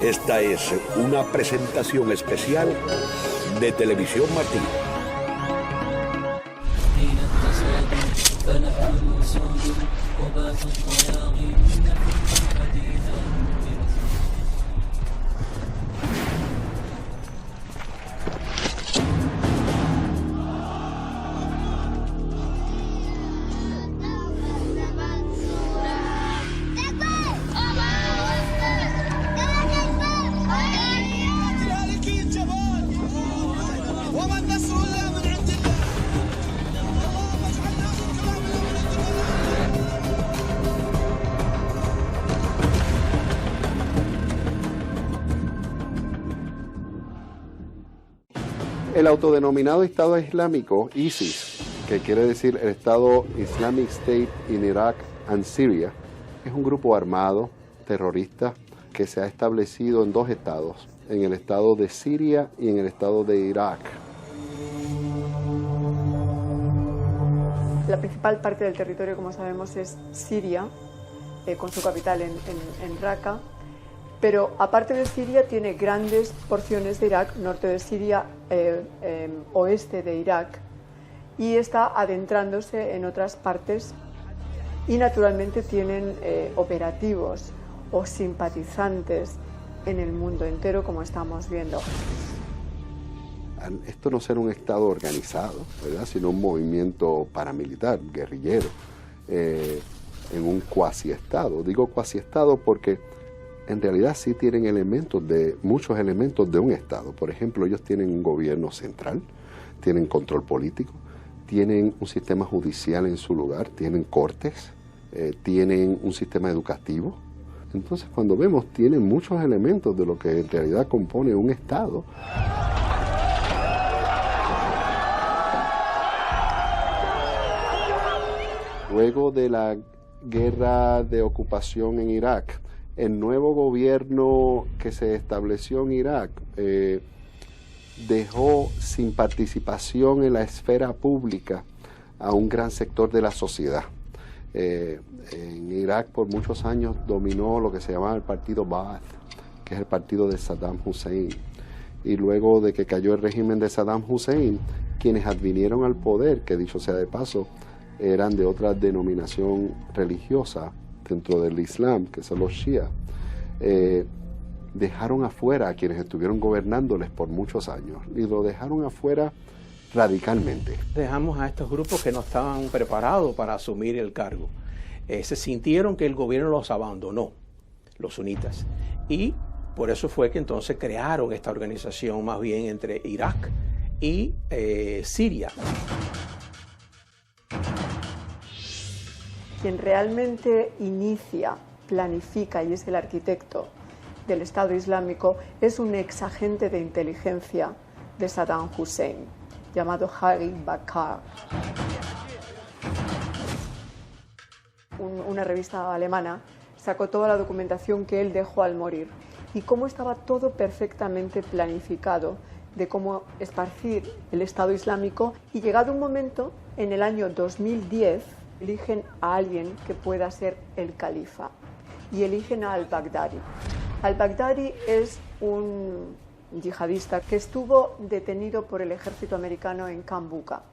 Esta es una presentación especial de Televisión Martí. El autodenominado Estado Islámico, ISIS, que quiere decir el Estado Islamic State in Iraq and Syria, es un grupo armado, terrorista, que se ha establecido en dos estados, en el estado de Siria y en el estado de Irak. La principal parte del territorio, como sabemos, es Siria, con su capital en Raqqa. Pero aparte de Siria tiene grandes porciones de Irak, norte de Siria, oeste de Irak, y está adentrándose en otras partes, y naturalmente tienen operativos o simpatizantes en el mundo entero, como estamos viendo. Esto no será un Estado organizado, ¿verdad?, sino un movimiento paramilitar, guerrillero, en un cuasi-Estado. Digo cuasi-Estado porque en realidad sí tienen muchos elementos de un Estado. Por ejemplo, ellos tienen un gobierno central, tienen control político, tienen un sistema judicial en su lugar, tienen cortes, tienen un sistema educativo. Entonces, cuando vemos, tienen muchos elementos de lo que en realidad compone un Estado. Luego de la guerra de ocupación en Irak, el nuevo gobierno que se estableció en Irak dejó sin participación en la esfera pública a un gran sector de la sociedad. En Irak por muchos años dominó lo que se llamaba el partido Ba'ath, que es el partido de Saddam Hussein. Y luego de que cayó el régimen de Saddam Hussein, quienes advinieron al poder, que dicho sea de paso, eran de otra denominación religiosa dentro del Islam, que son los Shia, dejaron afuera a quienes estuvieron gobernándoles por muchos años, y lo dejaron afuera radicalmente. Dejamos a estos grupos que no estaban preparados para asumir el cargo. Se sintieron que el gobierno los abandonó, los sunitas, y por eso fue que entonces crearon esta organización más bien entre Irak y Siria. Quien realmente inicia, planifica y es el arquitecto del Estado Islámico es un ex agente de inteligencia de Saddam Hussein, llamado Hadi Bakr. Una revista alemana sacó toda la documentación que él dejó al morir y cómo estaba todo perfectamente planificado de cómo esparcir el Estado Islámico, y llegado un momento, en el año 2010, eligen a alguien que pueda ser el califa y eligen a al-Baghdadi. Al-Baghdadi es un yihadista que estuvo detenido por el ejército americano en Kambuka.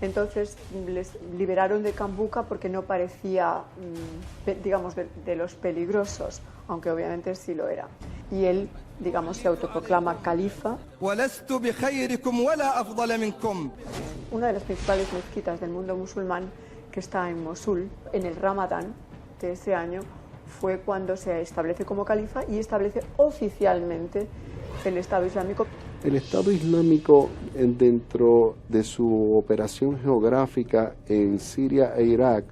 Entonces les liberaron de Kambuka porque no parecía, digamos, de los peligrosos, aunque obviamente sí lo era. Y él, digamos, se autoproclama califa. Una de las principales mezquitas del mundo musulmán, que está en Mosul, en el Ramadán de ese año, fue cuando se establece como califa y establece oficialmente el Estado Islámico. El Estado Islámico, dentro de su operación geográfica en Siria e Irak,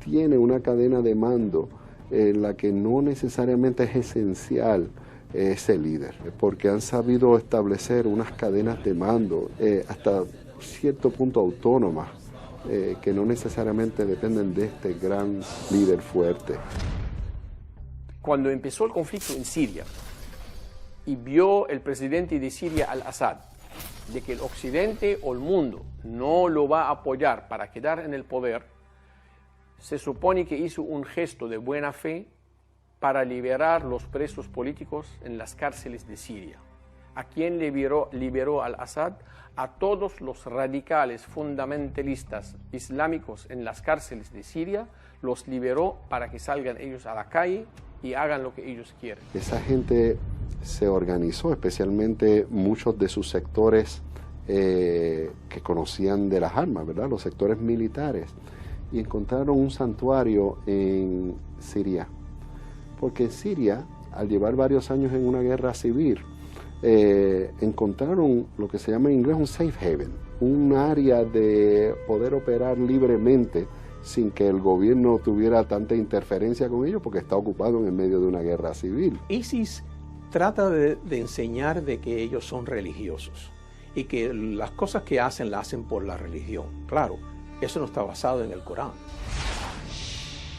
tiene una cadena de mando en la que no necesariamente es esencial ese líder, porque han sabido establecer unas cadenas de mando hasta cierto punto autónomas, que no necesariamente dependen de este gran líder fuerte. Cuando empezó el conflicto en Siria y vio el presidente de Siria, al-Assad, de que el Occidente o el mundo no lo va a apoyar para quedar en el poder, se supone que hizo un gesto de buena fe para liberar los presos políticos en las cárceles de Siria. ¿A quién liberó al-Assad? A todos los radicales fundamentalistas islámicos en las cárceles de Siria, los liberó para que salgan ellos a la calle y hagan lo que ellos quieren. Esa gente se organizó, especialmente muchos de sus sectores que conocían de las armas, ¿verdad? Los sectores militares, y encontraron un santuario en Siria, porque en Siria, al llevar varios años en una guerra civil, encontraron lo que se llama en inglés un safe haven, un área de poder operar libremente sin que el gobierno tuviera tanta interferencia con ellos, porque está ocupado en el medio de una guerra civil. ISIS trata de enseñar de que ellos son religiosos y que las cosas que hacen las hacen por la religión. Claro, eso no está basado en el Corán.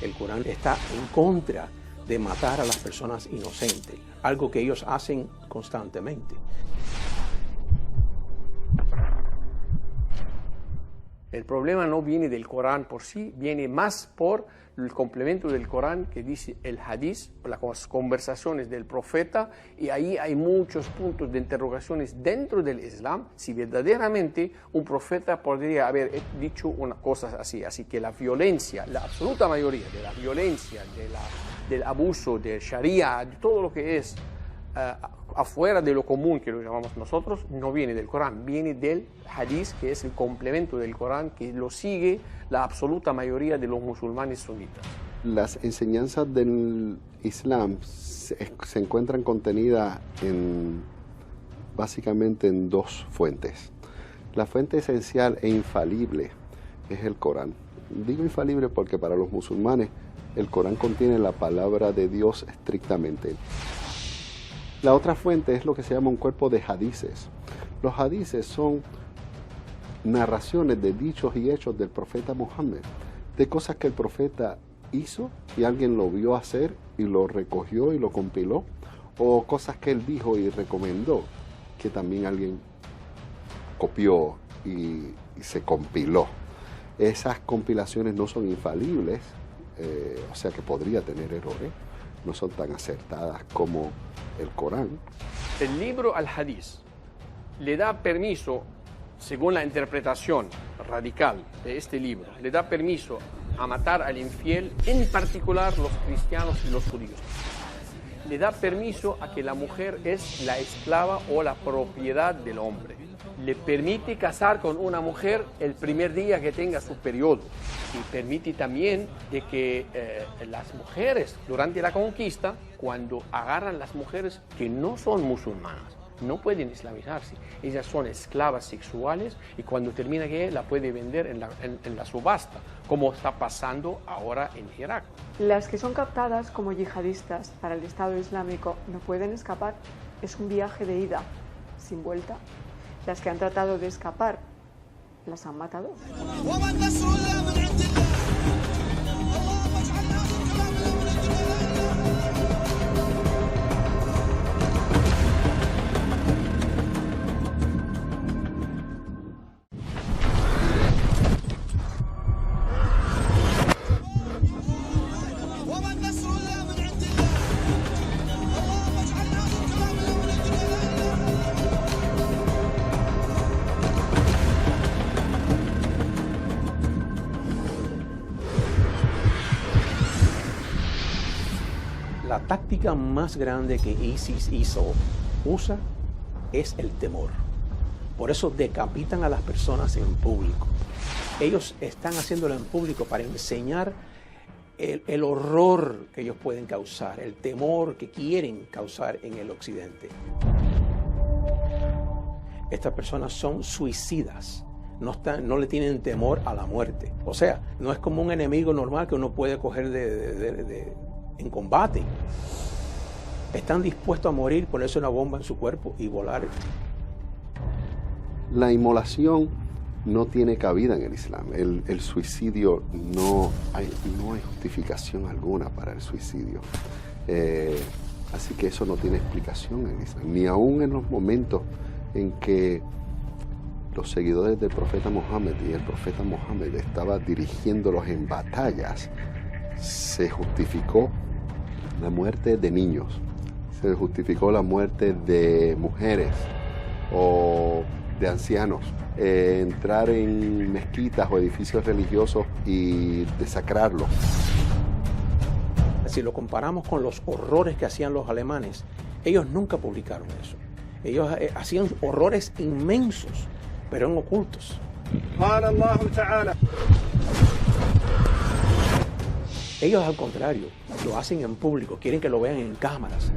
El Corán está en contra de matar a las personas inocentes, algo que ellos hacen constantemente. El problema no viene del Corán por sí, viene más por el complemento del Corán que dice el hadís, las conversaciones del profeta, y ahí hay muchos puntos de interrogaciones dentro del Islam, si verdaderamente un profeta podría haber dicho una cosa así. Así que la violencia, la absoluta mayoría de la violencia, del abuso, del sharia, de todo lo que es afuera de lo común que lo llamamos nosotros, no viene del Corán, viene del hadís, que es el complemento del Corán, que lo sigue la absoluta mayoría de los musulmanes sunitas. Las enseñanzas del Islam se encuentran contenidas básicamente en dos fuentes. La fuente esencial e infalible es el Corán. Digo infalible porque para los musulmanes el Corán contiene la palabra de Dios estrictamente. La otra fuente es lo que se llama un cuerpo de hadices. Los hadices son narraciones de dichos y hechos del profeta Muhammad, de cosas que el profeta hizo y alguien lo vio hacer y lo recogió y lo compiló, o cosas que él dijo y recomendó que también alguien copió y se compiló. Esas compilaciones no son infalibles, o sea que podría tener errores, no son tan acertadas como el Corán. El libro al-Hadís le da permiso, según la interpretación radical de este libro, le da permiso a matar al infiel, en particular los cristianos y los judíos. Le da permiso a que la mujer es la esclava o la propiedad del hombre. Le permite casar con una mujer el primer día que tenga su periodo. Y permite también de que las mujeres, durante la conquista, cuando agarran las mujeres que no son musulmanas, no pueden islamizarse. Ellas son esclavas sexuales y cuando termina que la puede vender en la subasta, como está pasando ahora en Irak. Las que son captadas como yihadistas para el Estado Islámico no pueden escapar. Es un viaje de ida, sin vuelta. Las que han tratado de escapar, las han matado. La táctica más grande que ISIS usa es el temor. Por eso decapitan a las personas en público. Ellos están haciéndolo en público para enseñar el horror que ellos pueden causar, el temor que quieren causar en el occidente. Estas personas son suicidas. No le tienen temor a la muerte. O sea, no es como un enemigo normal que uno puede coger en combate. Están dispuestos a morir, ponerse una bomba en su cuerpo y volar. La inmolación no tiene cabida en el Islam. El suicidio, no hay justificación alguna para el suicidio. Así que eso no tiene explicación en el Islam. Ni aún en los momentos en que los seguidores del profeta Muhammad y el profeta Muhammad estaba dirigiéndolos en batallas, se justificó la muerte de niños, se justificó la muerte de mujeres o de ancianos, entrar en mezquitas o edificios religiosos y desacrarlos. Si lo comparamos con los horrores que hacían los alemanes, ellos nunca publicaron eso. Ellos hacían horrores inmensos, pero en ocultos. Ellos, al contrario, lo hacen en público, quieren que lo vean en cámaras.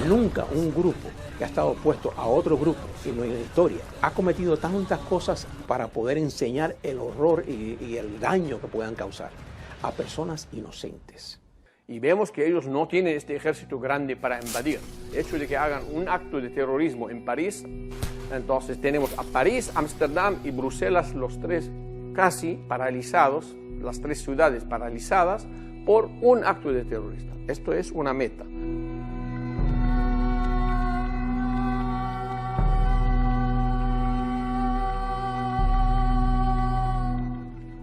Nunca un grupo que ha estado opuesto a otro grupo en la historia ha cometido tantas cosas para poder enseñar el horror y el daño que puedan causar a personas inocentes. Y vemos que ellos no tienen este ejército grande para invadir. El hecho de que hagan un acto de terrorismo en París, entonces tenemos a París, Ámsterdam y Bruselas, los tres casi paralizados, las tres ciudades paralizadas por un acto de terrorista. Esto es una meta.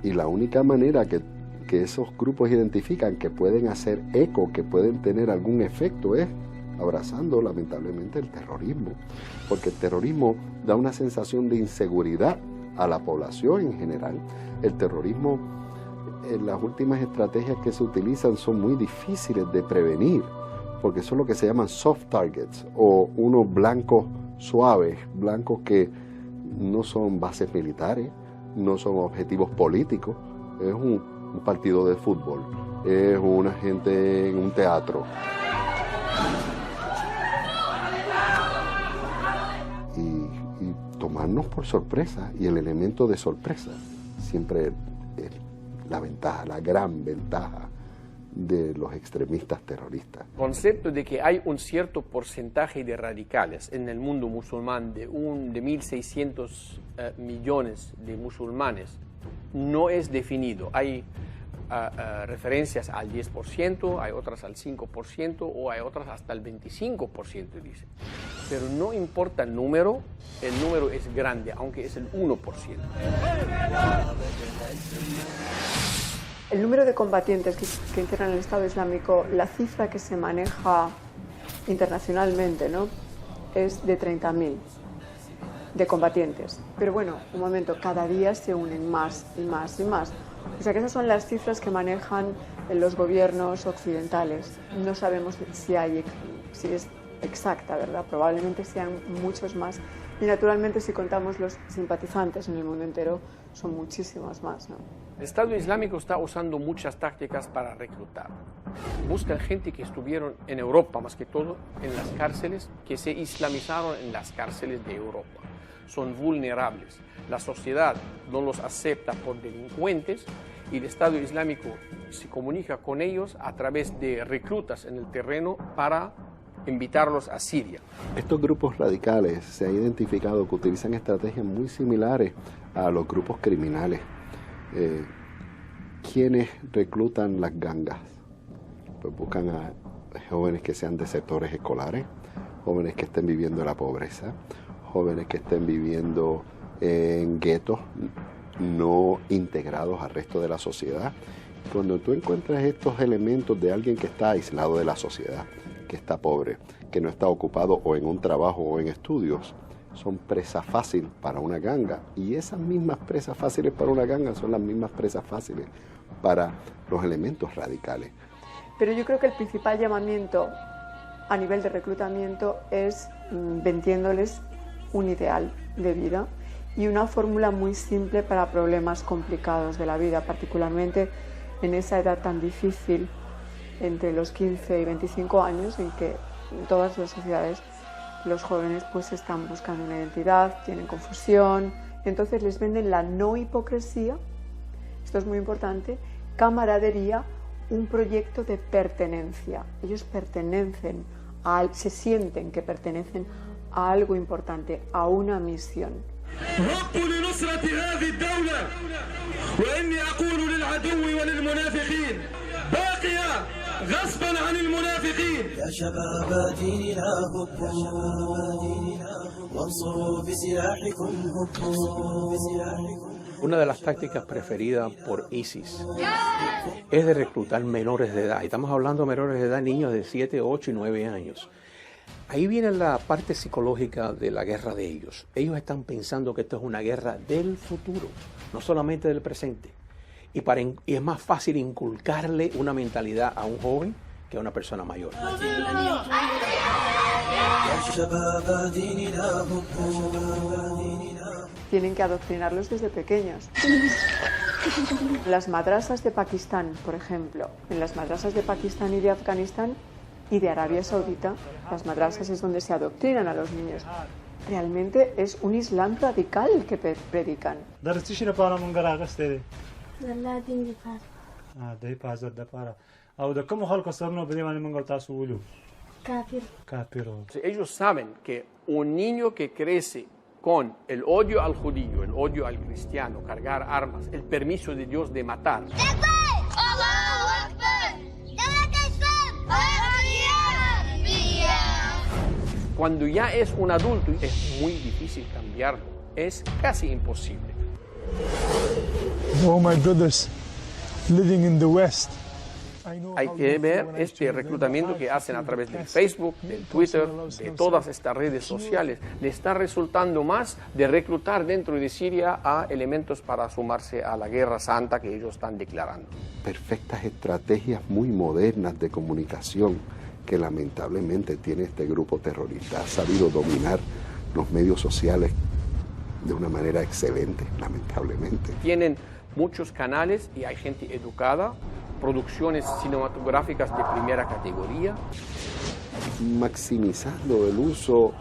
Y la única manera que esos grupos identifican que pueden hacer eco, que pueden tener algún efecto, es abrazando lamentablemente el terrorismo, porque el terrorismo da una sensación de inseguridad a la población en general. El terrorismo, las últimas estrategias que se utilizan son muy difíciles de prevenir, porque son lo que se llaman soft targets, o unos blancos suaves, blancos que no son bases militares, no son objetivos políticos, es un partido de fútbol, es una gente en un teatro. Y tomarnos por sorpresa, y el elemento de sorpresa siempre es la ventaja, la gran ventaja de los extremistas terroristas. El concepto de que hay un cierto porcentaje de radicales en el mundo musulmán, de 1.600 millones de musulmanes, no es definido. Hay referencias al 10%, hay otras al 5% o hay otras hasta el 25%, dicen. Pero no importa el número es grande, aunque es el 1%. El número de combatientes que integran el Estado Islámico, la cifra que se maneja internacionalmente, ¿no?, es de 30.000 de combatientes. Pero bueno, un momento, cada día se unen más y más y más. O sea que esas son las cifras que manejan los gobiernos occidentales. No sabemos si es exacta, ¿verdad? Probablemente sean muchos más. Y naturalmente, si contamos los simpatizantes en el mundo entero, son muchísimos más, ¿no? El Estado Islámico está usando muchas tácticas para reclutar. Buscan gente que estuvieron en Europa, más que todo, en las cárceles, que se islamizaron en las cárceles de Europa. Son vulnerables. La sociedad no los acepta por delincuentes y el Estado Islámico se comunica con ellos a través de reclutas en el terreno para invitarlos a Siria. Estos grupos radicales se ha identificado que utilizan estrategias muy similares a los grupos criminales. ¿Quiénes reclutan las gangas? Pues buscan a jóvenes que sean desertores escolares, jóvenes que estén viviendo la pobreza, jóvenes que estén viviendo en guetos no integrados al resto de la sociedad. Cuando tú encuentras estos elementos de alguien que está aislado de la sociedad, que está pobre, que no está ocupado o en un trabajo o en estudios, son presa fácil para una ganga. Y esas mismas presas fáciles para una ganga son las mismas presas fáciles para los elementos radicales. Pero yo creo que el principal llamamiento a nivel de reclutamiento es vendiéndoles un ideal de vida y una fórmula muy simple para problemas complicados de la vida, particularmente en esa edad tan difícil entre los 15 y 25 años en que en todas las sociedades los jóvenes pues están buscando una identidad, tienen confusión, entonces les venden la no hipocresía, esto es muy importante, camaradería, un proyecto de pertenencia. Ellos pertenecen, se sienten que pertenecen a algo importante, a una misión. غصبا عن المنافقين شباب ديننا هبوا وانصروا بسلاحكم هبوا. Una de las tácticas preferidas por ISIS es de reclutar menores de edad. Estamos hablando de menores de edad, niños de 7, 8 y 9 años. Ahí viene la parte psicológica de la guerra de ellos. Ellos están pensando que esto es una guerra del futuro, no solamente del presente. Y es más fácil inculcarle una mentalidad a un joven que a una persona mayor. Tienen que adoctrinarlos desde pequeños. Las madrasas de Pakistán, por ejemplo, en las madrasas de Pakistán y de Afganistán y de Arabia Saudita, las madrasas es donde se adoctrinan a los niños. Realmente es un islam radical que predican. Ellos saben que un niño que crece con el odio al judío, el odio al cristiano, cargar armas, el permiso de Dios de matar. Cuando ya es un adulto es muy difícil cambiarlo, es casi imposible. Oh my brothers, living in the West. Hay que ver este reclutamiento que hacen a través del Facebook, del Twitter, de todas estas redes sociales. Le está resultando más de reclutar dentro de Siria a elementos para sumarse a la guerra santa que ellos están declarando. Perfectas estrategias muy modernas de comunicación que lamentablemente tiene este grupo terrorista. Ha sabido dominar los medios sociales de una manera excelente, lamentablemente. Tienen muchos canales y hay gente educada, producciones cinematográficas de primera categoría. Maximizando el uso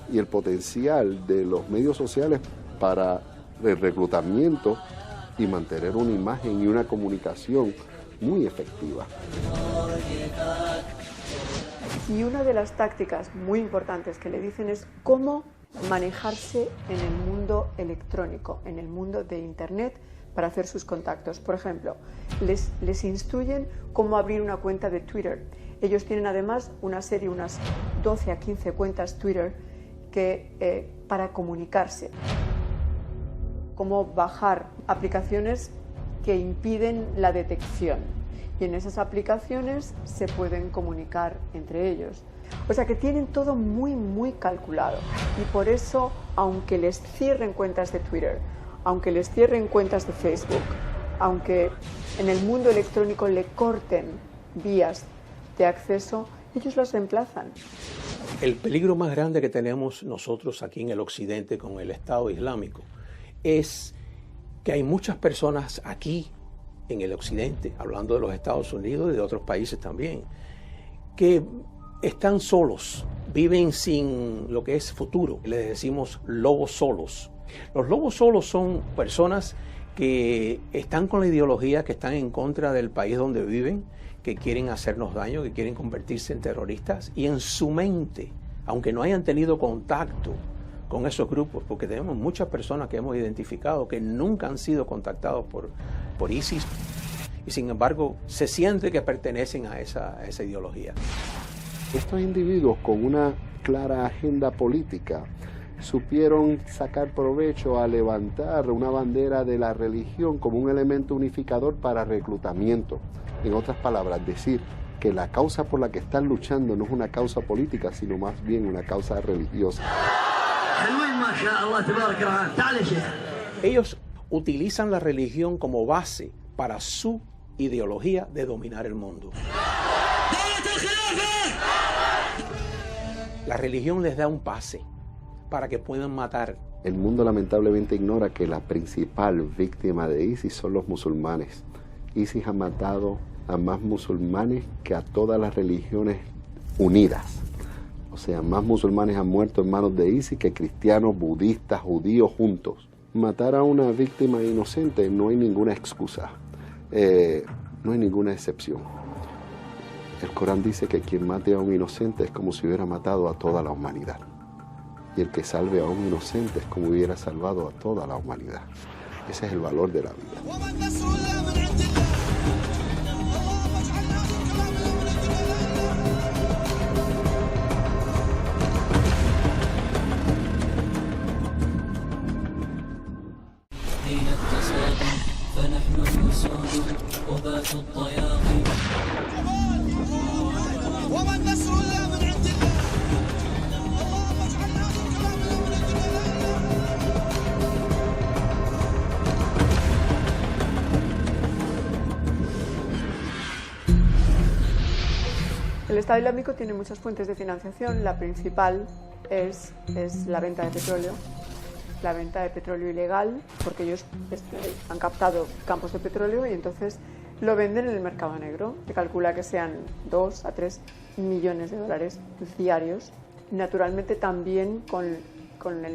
y el potencial de los medios sociales para el reclutamiento y mantener una imagen y una comunicación muy efectiva. Y una de las tácticas muy importantes que le dicen es cómo manejarse en el mundo electrónico, en el mundo de Internet, para hacer sus contactos. Por ejemplo, les instruyen cómo abrir una cuenta de Twitter. Ellos tienen además una serie, unas 12 a 15 cuentas Twitter para comunicarse. Cómo bajar aplicaciones que impiden la detección. Y en esas aplicaciones se pueden comunicar entre ellos. O sea que tienen todo muy, muy calculado. Y por eso, aunque les cierren cuentas de Twitter, aunque les cierren cuentas de Facebook, aunque en el mundo electrónico le corten vías de acceso, ellos las reemplazan. El peligro más grande que tenemos nosotros aquí en el occidente con el Estado Islámico es que hay muchas personas aquí en el occidente, hablando de los Estados Unidos y de otros países también, que están solos, viven sin lo que es futuro. Les decimos lobos solos. Los lobos solos son personas que están con la ideología, que están en contra del país donde viven, que quieren hacernos daño, que quieren convertirse en terroristas, y en su mente, aunque no hayan tenido contacto con esos grupos, porque tenemos muchas personas que hemos identificado que nunca han sido contactados por ISIS, y sin embargo se siente que pertenecen a esa ideología. Estos individuos con una clara agenda política supieron sacar provecho a levantar una bandera de la religión como un elemento unificador para reclutamiento. En otras palabras, decir que la causa por la que están luchando no es una causa política, sino más bien una causa religiosa. Ellos utilizan la religión como base para su ideología de dominar el mundo. La religión les da un pase para que puedan matar. El mundo lamentablemente ignora que la principal víctima de ISIS son los musulmanes. ISIS ha matado a más musulmanes que a todas las religiones unidas. O sea, más musulmanes han muerto en manos de ISIS que cristianos, budistas, judíos juntos. Matar a una víctima inocente no hay ninguna excusa, no hay ninguna excepción. El Corán dice que quien mate a un inocente es como si hubiera matado a toda la humanidad. Y el que salve a un inocente es como hubiera salvado a toda la humanidad. Ese es el valor de la vida. أسود وبات الطياغي وما النصر إلا من عند الله اللهم اجعلنا من كلام El Estado Islámico tiene muchas fuentes de financiación. La principal es la venta de petróleo. La venta de petróleo ilegal, porque ellos han captado campos de petróleo y entonces lo venden en el mercado negro. Se calcula que sean 2 a 3 millones de dólares diarios. Naturalmente también con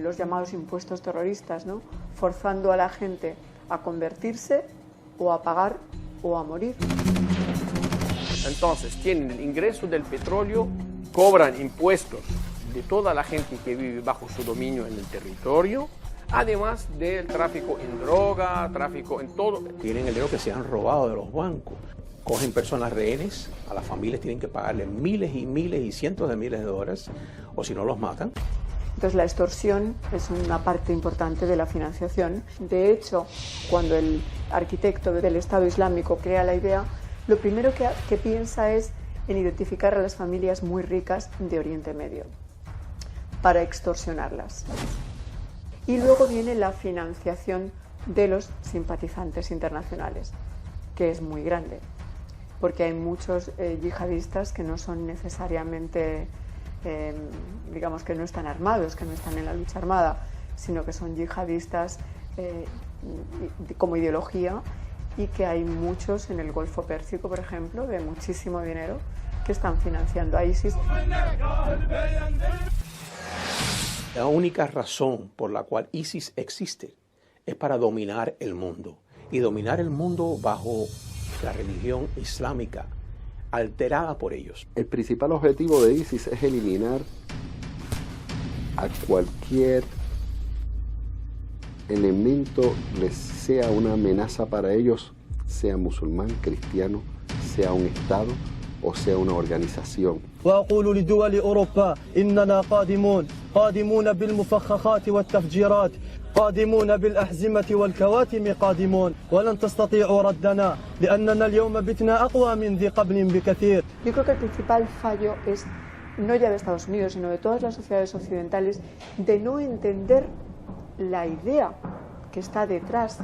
los llamados impuestos terroristas, ¿no? Forzando a la gente a convertirse o a pagar o a morir. Entonces tienen el ingreso del petróleo, cobran impuestos de toda la gente que vive bajo su dominio en el territorio, además del tráfico en droga, tráfico en todo. Tienen el dinero que se han robado de los bancos. Cogen personas rehenes, a las familias tienen que pagarle miles y miles y cientos de miles de dólares, o si no los matan. Entonces la extorsión es una parte importante de la financiación. De hecho, cuando el arquitecto del Estado Islámico crea la idea, lo primero que piensa es en identificar a las familias muy ricas de Oriente Medio para extorsionarlas. Y luego viene la financiación de los simpatizantes internacionales, que es muy grande, porque hay muchos yihadistas que no son necesariamente, digamos, que no están armados, que no están en la lucha armada, sino que son yihadistas como ideología, y que hay muchos en el Golfo Pérsico, por ejemplo, de muchísimo dinero, que están financiando a ISIS. La única razón por la cual ISIS existe es para dominar el mundo. Y dominar el mundo bajo la religión islámica, alterada por ellos. El principal objetivo de ISIS es eliminar a cualquier elemento les sea una amenaza para ellos, sea musulmán, cristiano, sea un Estado o sea una organización. وأقول لدول أوروبا إننا قادمون بالمفخخات والتفجيرات قادمون بالأحزمة والكواتم قادمون ولن تستطيعوا ردنا لأننا اليوم بتنا أقوى من ذي قبل بكثير. Yo creo que el principal fallo es no ya de Estados Unidos, sino de todas las sociedades occidentales, de no entender la idea que está detrás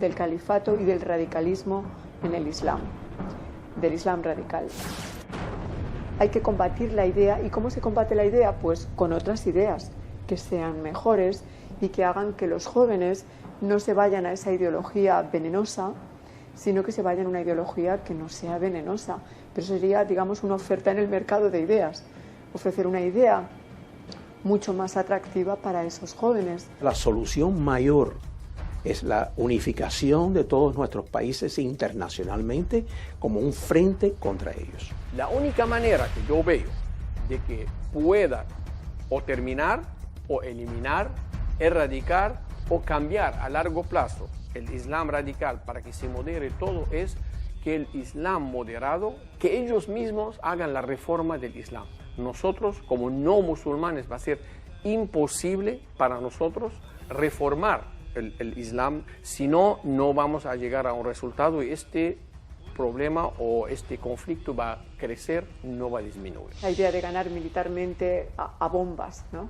del califato y del radicalismo en el Islam, del Islam radical. Hay que combatir la idea. ¿Y cómo se combate la idea? Pues con otras ideas que sean mejores y que hagan que los jóvenes no se vayan a esa ideología venenosa, sino que se vayan a una ideología que no sea venenosa. Pero sería, digamos, una oferta en el mercado de ideas, ofrecer una idea mucho más atractiva para esos jóvenes. La solución mayor es la unificación de todos nuestros países internacionalmente como un frente contra ellos. La única manera que yo veo de que pueda o terminar o eliminar, erradicar o cambiar a largo plazo el Islam radical para que se modere todo es que el Islam moderado, que ellos mismos hagan la reforma del Islam. Nosotros, como no musulmanes, va a ser imposible para nosotros reformar el Islam, si no, no vamos a llegar a un resultado y este problema o este conflicto va a crecer, no va a disminuir. La idea de ganar militarmente a bombas, ¿no?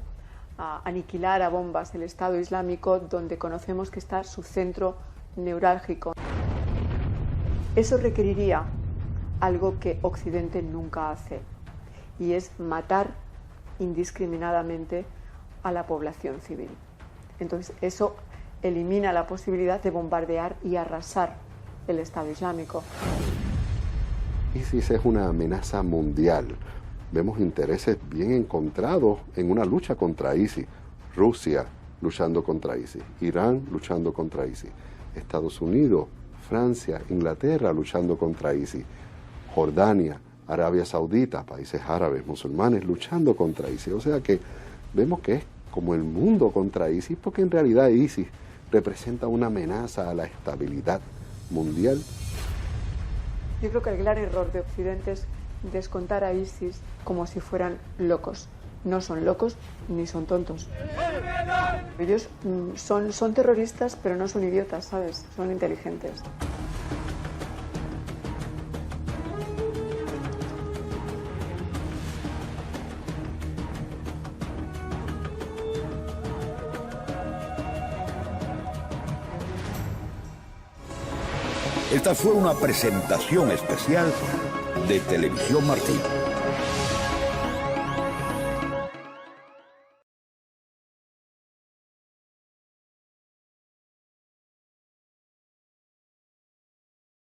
A aniquilar a bombas el Estado Islámico, donde conocemos que está su centro neurálgico. Eso requeriría algo que Occidente nunca hace, y es matar indiscriminadamente a la población civil. Entonces eso elimina la posibilidad de bombardear y arrasar el Estado Islámico. ISIS es una amenaza mundial. Vemos intereses bien encontrados en una lucha contra ISIS. Rusia luchando contra ISIS, Irán luchando contra ISIS, Estados Unidos, Francia, Inglaterra luchando contra ISIS, Jordania, Arabia Saudita, países árabes, musulmanes luchando contra ISIS. O sea que vemos que es como el mundo contra ISIS, porque en realidad ISIS representa una amenaza a la estabilidad mundial. Yo creo que el gran error de Occidente es descontar a ISIS como si fueran locos. No son locos ni son tontos. Ellos son terroristas, pero no son idiotas, ¿sabes? Son inteligentes. Esta fue una presentación especial de Televisión Martí.